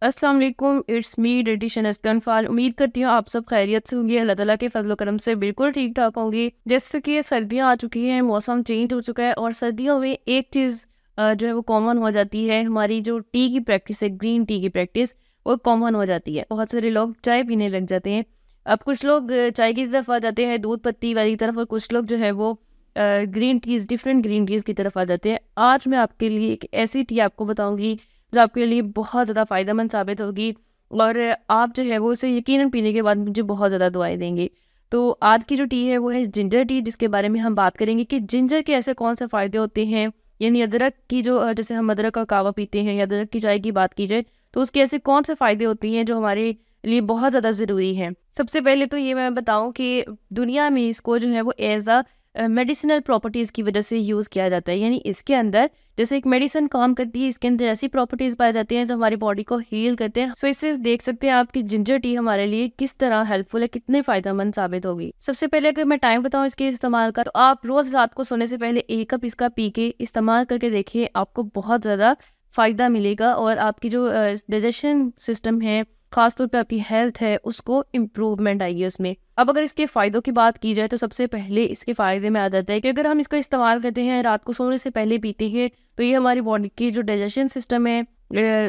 अस्सलाम वालेकुम, it's me डिटिशन अस्कनफाल। उम्मीद करती हूँ आप सब खैरियत से होंगे, अल्लाह ताला के फजल करम से बिल्कुल ठीक ठाक होंगे। जैसे कि सर्दियाँ आ चुकी हैं, मौसम चेंज हो चुका है और सर्दियों में एक चीज़ जो है वो कॉमन हो जाती है। हमारी जो टी की प्रैक्टिस है, ग्रीन टी की प्रैक्टिस, वो कॉमन हो जाती है। बहुत सारे लोग चाय पीने लग जाते हैं। अब कुछ लोग चाय की तरफ आ जाते हैं, दूध पत्ती वाली तरफ, और कुछ लोग जो है वो green teas, different green teas की तरफ आ जाते हैं। आज मैं आपके लिए एक ऐसी टी आपको बताऊँगी जो आपके लिए बहुत ज़्यादा फ़ायदेमंद साबित होगी, और आप जो है वो उसे यकीनन पीने के बाद मुझे बहुत ज़्यादा दुआएँ देंगे। तो आज की जो टी है वो है जिंजर टी, जिसके बारे में हम बात करेंगे कि जिंजर के ऐसे कौन से फ़ायदे होते हैं। यानी अदरक की जो जैसे हम अदरक का कहवा पीते हैं या अदरक की चाय की बात की जाए, तो उसके ऐसे कौन से फ़ायदे होते हैं जो हमारे लिए बहुत ज़्यादा ज़रूरी हैं। सबसे पहले तो ये मैं बताऊँ कि दुनिया में इसको जो है वो एज़ मेडिसिनल प्रॉपर्टीज़ की वजह से यूज़ किया जाता है। यानी इसके अंदर जैसे एक मेडिसिन काम करती है, इसके अंदर ऐसी प्रॉपर्टीज पाए जाते हैं जो हमारी बॉडी को हील करते हैं। सो इससे देख सकते हैं आप कि जिंजर टी हमारे लिए किस तरह हेल्पफुल है, कितने फायदेमंद साबित होगी। सबसे पहले अगर मैं टाइम बताऊं इसके इस्तेमाल का, तो आप रोज रात को सोने से पहले 1 कप इसका पी के इस्तेमाल करके देखिए, आपको बहुत ज्यादा फायदा मिलेगा और आपकी जो डाइजेशन सिस्टम है, खासतौर पे आपकी हेल्थ है, उसको इम्प्रूवमेंट आएगी उसमें। अब अगर इसके फ़ायदों की बात की जाए तो सबसे पहले इसके फ़ायदे में आ जाता है कि अगर हम इसका इस्तेमाल करते हैं, रात को सोने से पहले पीते हैं, तो ये हमारी बॉडी की जो डाइजेशन सिस्टम है,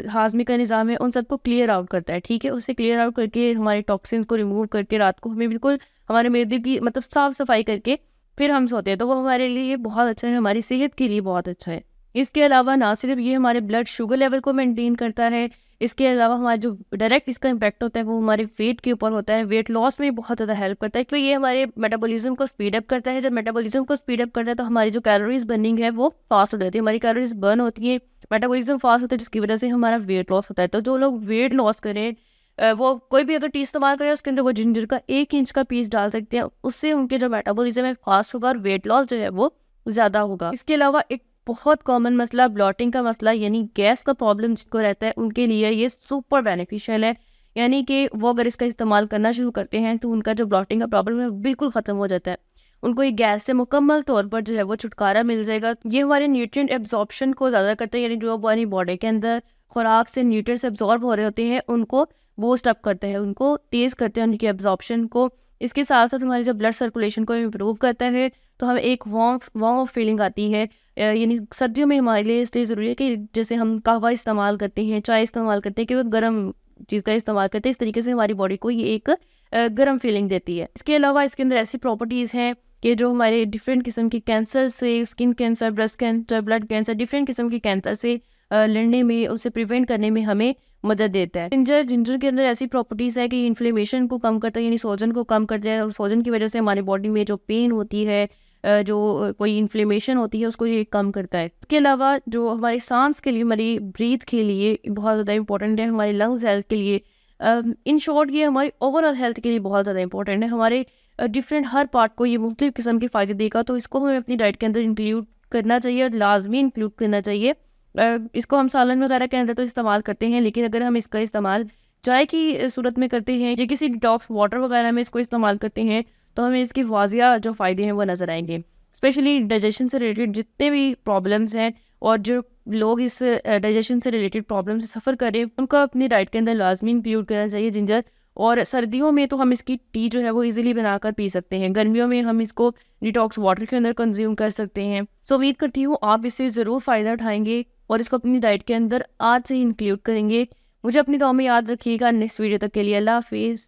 हाज़मे का निज़ाम है, उन सबको क्लियर आउट करता है। ठीक है, उसे क्लियर आउट करके हमारे टॉक्सिन्स को रिमूव करके रात को हमें बिल्कुल हमारे मैदे की मतलब साफ़ सफाई करके फिर हम सोते हैं, तो वो हमारे लिए बहुत अच्छा है, हमारी सेहत के लिए बहुत अच्छा है। इसके अलावा ना सिर्फ ये हमारे ब्लड शुगर लेवल को मेंटेन करता है, इसके अलावा हमारा जो डायरेक्ट इसका इम्पैक्ट होता है वो हमारे वेट के ऊपर होता है। वेट लॉस में बहुत ज़्यादा हेल्प करता है, क्योंकि ये हमारे मेटाबॉलिज्म को स्पीड अप करता है। जब मेटाबॉलिज्म को स्पीड अप करता है तो हमारी जो कैलोरीज बर्निंग है वो फास्ट हो जाती है, हमारी कैलोरीज बर्न होती है, मेटाबॉलिज्म फास्ट होता है, जिसकी वजह से हमारा वेट लॉस होता है। तो जो लोग वेट लॉस करें, वो कोई भी अगर टी इस्तेमाल करें उसके अंदर वो जिंजर का 1 इंच का पीस डाल सकते हैं, उससे उनके जो मेटाबॉलिज्म है फास्ट होगा और वेट लॉस जो है वो ज़्यादा होगा। इसके अलावा एक बहुत कॉमन मसला ब्लॉटिंग का मसला, यानी गैस का प्रॉब्लम जिनको रहता है, उनके लिए ये सुपर बेनिफिशियल है। यानी कि वो अगर इसका इस्तेमाल करना शुरू करते हैं तो उनका जो ब्लॉटिंग का प्रॉब्लम है बिल्कुल ख़त्म हो जाता है। उनको ये गैस से मुकम्मल तौर पर जो है वो छुटकारा मिल जाएगा। ये हमारे न्यूट्रिएंट एब्जॉर्प्शन को ज़्यादा करता है, यानी जो हमारी बॉडी के अंदर खुराक से न्यूट्रिएंट्स एब्जॉर्ब हो रहे होते हैं उनको बूस्ट अप करते हैं, उनको तेज़ करते हैं, उनकी एब्जॉर्प्शन को। इसके साथ साथ हमारी जो ब्लड सर्कुलेशन को इम्प्रूव करता है, तो हमें एक वार्म वार्म फीलिंग आती है। यानी सर्दियों में हमारे लिए इसलिए ज़रूरी है कि जैसे हम कहवा इस्तेमाल करते हैं, चाय इस्तेमाल करते हैं, कि वो गर्म चीज़ का इस्तेमाल करते हैं, इस तरीके से हमारी बॉडी को ये एक गर्म फीलिंग देती है। इसके अलावा इसके अंदर ऐसी प्रॉपर्टीज़ हैं कि जो हमारे डिफरेंट किस्म के कैंसर से, skin cancer, breast cancer, blood cancer, different किस्म के कैंसर से लड़ने में, उसे प्रिवेंट करने में हमें मदद देता है। जिंजर जिंजर के अंदर ऐसी प्रॉपर्टीज़ है कि इन्फ्लेमेशन को कम करता है, यानी सोजन को कम करता है, और सोजन की वजह से हमारी बॉडी में जो पेन होती है, जो कोई इन्फ्लेमेशन होती है, उसको ये कम करता है। इसके अलावा जो हमारी सांस के लिए, हमारी ब्रीथ के लिए बहुत ज़्यादा इंपॉर्टेंट है, हमारी लंग्स हेल्थ के लिए, इन शॉर्ट ये हमारी ओवरऑल हेल्थ के लिए बहुत ज़्यादा इंपॉर्टेंट है। हमारे डिफरेंट हर पार्ट को ये मुख्तलिफ किस्म के फ़ायदे देगा, तो इसको हमें अपनी डाइट के अंदर इंक्लूड करना चाहिए और लाजमी इंक्लूड करना चाहिए। इसको हम सालन वगैरह के अंदर तो इस्तेमाल करते हैं, लेकिन अगर हम इसका इस्तेमाल चाय की सूरत में करते हैं या किसी डिटॉक्स वाटर वगैरह में इसको इस्तेमाल करते हैं, तो हमें इसके वाजिया जो फ़ायदे हैं वो नज़र आएंगे। स्पेशली डाइजेशन से रिलेटेड जितने भी प्रॉब्लम्स हैं, और जो लोग इस डाइजेशन से रिलेटेड प्रॉब्लम से सफ़र करें, उनको अपनी डाइट के अंदर लाजमी इंक्लूड करना चाहिए जिंजर। और सर्दियों में तो हम इसकी टी जो है वो इजीली बनाकर पी सकते हैं, गर्मियों में हम इसको डिटॉक्स वाटर के अंदर कंज्यूम कर सकते हैं। सो उम्मीद करती हूँ आप इससे ज़रूर फ़ायदा उठाएंगे और इसको अपनी डाइट के अंदर आज से ही इंक्लूड करेंगे। मुझे अपनी दुआ में याद रखिएगा। नेक्स्ट वीडियो तक के लिए अल्लाह हाफिज़।